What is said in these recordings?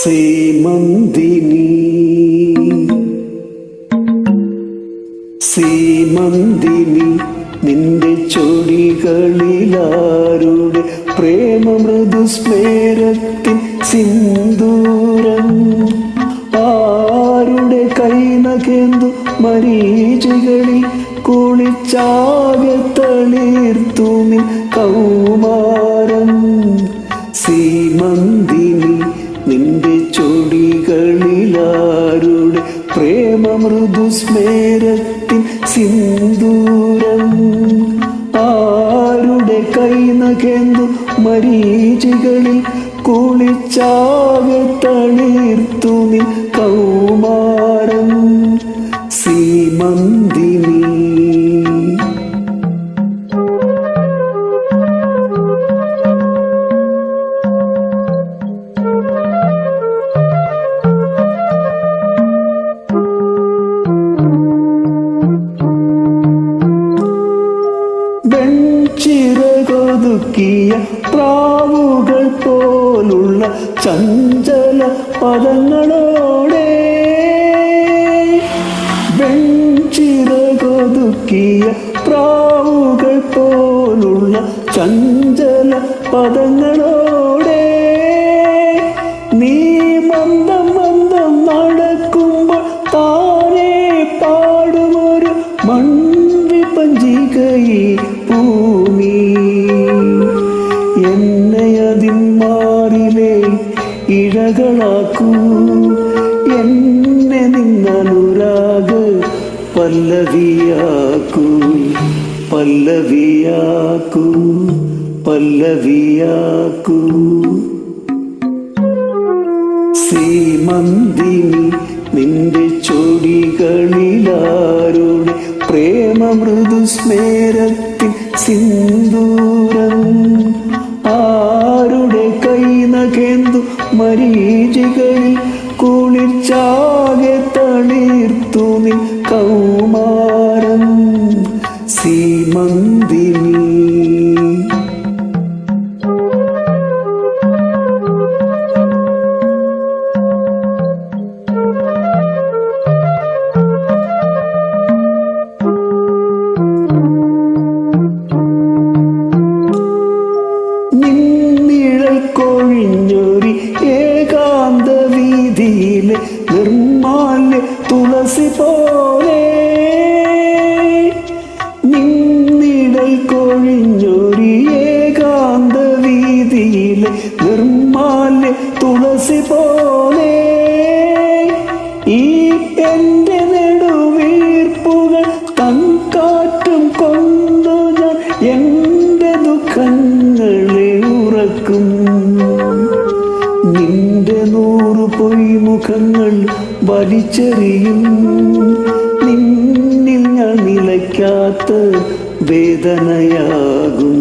സീമന്തിനി സീമന്തിനി നിന്റെ ചൊടികളിലാരുടെ പ്രേമമൃദുസ്മേരത്തിൻ സിന്ദൂരം ആരുടെ കൈനകേന്തു മരീചികളിൽ കുളിച്ചാകെ തളിർത്തു നിൻ കൗമാരം സീമന്തിനി നിന്റെ ചൊടികളിലാരുടെ പ്രേമമൃദുസ്മേരത്തിൻ സിന്ദൂരം ആരുടെ കൈനകേന്തു മരീചികളിൽ കുളിച്ചാകെ തളിർത്തു നിൻ കൗമാരം സീമന്തിനി ചിറകൊതുക്കിയ പ്രാവുകൾ പോലുള്ള ചഞ്ചല പദങ്ങളോടെ വെൺചിറകൊതുക്കിയ പ്രാവുകൾ പോലുള്ള ചഞ്ചല പദങ്ങളോടെ നീ മന്ദം മന്ദം നടക്കുമ്പോൾ താനേ പാടുമൊരു മൺവിപഞ്ചികയെ ഭൂമി എന്നെ അതിൻ മാറിലെ ഇഴകളാക്കൂ എന്നെ നിന്നനുരാഗ പല്ലവിയാക്കൂ പല്ലവിയാക്കൂ പല്ലവിയാക്കൂ സീമന്തിനി നിന്റെ ചൊടികളിലാരുടെ പ്രേമമൃദുസ്മേരത്തിൻ സിന്ദൂരം ആരുടെ കൈനകേന്തു മരീചികളിൽ കുളിച്ചാകെ തളിർത്തു നിൻ കൗമാരം സീമന്തിനി കൊഴിഞ്ഞൊരി ഏകാന്ത വീതിയിലെ നിർമാല്യ തുളസി പോലെ നിന്നിടൽ കൊഴിഞ്ഞൊരി ഏകാന്ത വീതിയിലെ നിർമാല്യ തുളസി പോലെ ഈ എൻ്റെ നെടുവീർപ്പുകൾ തൻകാറ്റും കൊണ്ടു ഞാൻ എൻ്റെ ദുഃഖങ്ങളെ ഉറക്കും നിന്റെ 100 പൊയ്മുഖങ്ങൾ വലിച്ചെറിയും നിന്നിൽ ഞാൻ നിലയ്ക്കാത്ത വേദനയാകും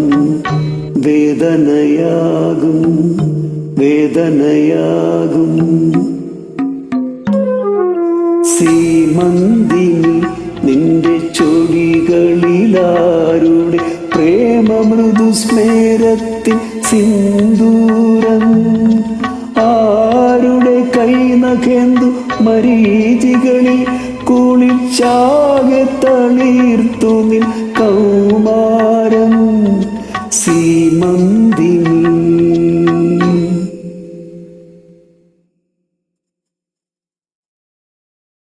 വേദനയാകും വേദനയാകും സീമന്തിനി നിന്റെ ചൊടികളിലാരുടെ പ്രേമമൃദുസ്മേരത്തിൻ സിന്ദൂരം ആരുടെ കൈനകേന്തു മരീചികളിൽ കുളിച്ചാകെ തളിർത്തു നിൻ കൗമാരം സീമന്തിനി